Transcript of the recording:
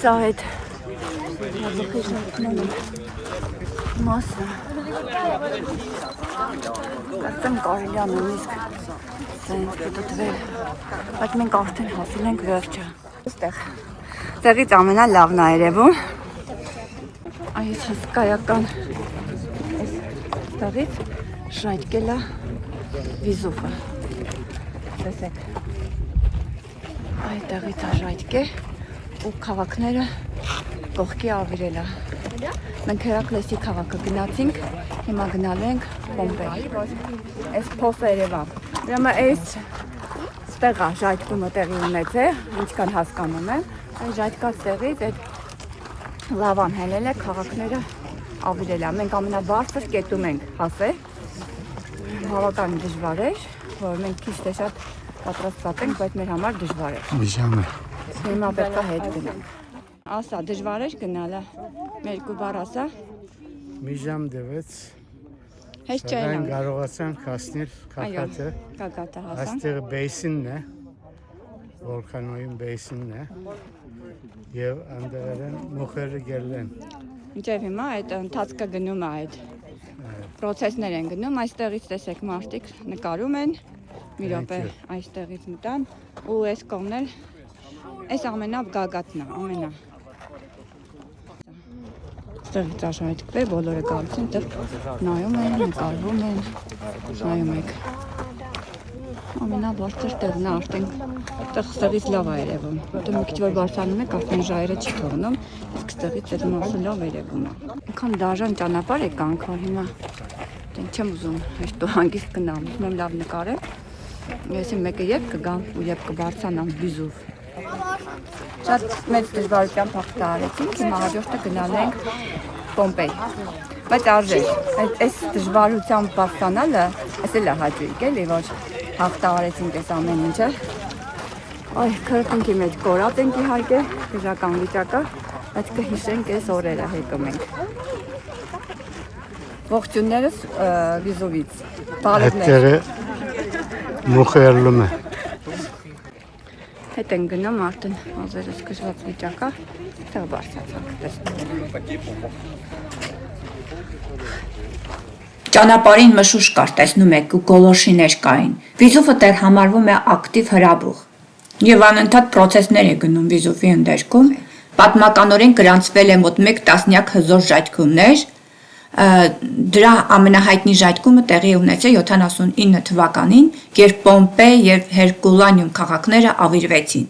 Սա այդ հազոխի շարքնոն մասը կարծեմ կարելի է նույնիսկ սենց պտտվել, բայց մենք արդեն հասել ենք վերջը։ Տեղից ամենալավն է երևում այս հսկայական տեղից շայթկել է Վիզուվը, տեսեք այդ տեղից է շայթկե ու քաղաքները կողքի ավիրել է։ Մենք Հերակլեսի քաղաքը գնացինք, հիմա գնալու ենք Պոմպեյ։ Այս փոսը Երևան։ Ուրեմն այս տեղը շայթկումը տեղի ունեցել, ինչքան հասկանում եմ, այս շայթկած տեղից այդ լավան հելել է քաղաքները ավիրել է։ Մենք ամենաբարձր կետում ենք հասել։ Բավական դժվար էր, որ մենք քիչ թե շատ պատրաստված ենք, բայց մեր համար դժվար էր։ Միջամ է։ Հիմա պետք է հետ գնանք։ Ասա, դժվար էր գնալը։ Երկու բառ ասա։ Մի ժամ դվեց։ Հեշտ չէ։ Այն կարողացանք հասնել Կակատը։ Կակատը հասանք։ Այստեղ բեյսինն է, վոլկանոյին բեյսինն է, եւ անդերեն մուխերը գելեն։ Ինչեւ հիմա այդ ընթացքը գնում է այդ պրոցեսներ են գնում, այստեղից տեսեք մարդիկ նկարում են, մի րոպե այստեղից մտան ու այս կողմն էլ այս ամենագագաթն է, ամենա։ Այստեղից աշայթքվել, բոլորը գալիս են, նայում են, նկարվում են, նայում եք։ Ամենաբարձր տեղն է արդեն, այդտեղ ստեղից լավ է երևում, որտեղ մի քիչ որ բարձրանում եք, արդեն ժայռը չի թողնում, իսկ ստեղից այդ մասը լավ երևում է։ Այնքան դաժան ճանապարհ եկանք, որ հիմա չեմ ուզում հեշտ ու հանգիստ գնամ, ուզում եմ լավ նկարեմ, եսի մեկը երբ կգամ ու երբ կբարձրանամ Վիզուվ։ Շատ մեծ դժվարությամբ հաղթահարեցինք, հիմա հաջորդը գնալու ենք Պոմպեյ, բայց արժեր, այս դժվարությամբ բարձրանալը, այս էլ է հաճույք էլի, որ հաղթահարեցինք այս ամեն ինչը։ Այ քրտինքի մեջ կորած ենք իհարկե, դժական վիճակը, բայց կհիշենք այս օրերը հետում ենք։ Ողջուններս Վիզուվից, բարևներ։ Այդտեղը մուխերլում է։ Հետ են գնում արդեն ազերս կժված վիճակա, տեղ բարձրացանք տեսնում։ Ճանապարհին մշուշ կար, տեսնում եք, ու գոլորշիներ կային։ Վիզուվը դեռ համարվում է ակտիվ հրաբուխ եւ անընդհատ պրոցեսներ է գնում Վիզուվի ընդերքում։ Պատմականորեն գրանցվել է մոտ 1 տասնյակ հզոր ժայթքումներ։ Դրա ամենահայտնի ժայթքումը տեղի ունեցել 79 թվականին, երբ Պոմպեյ եւ Հերկուլանիում քաղաքները ավիրվեցին։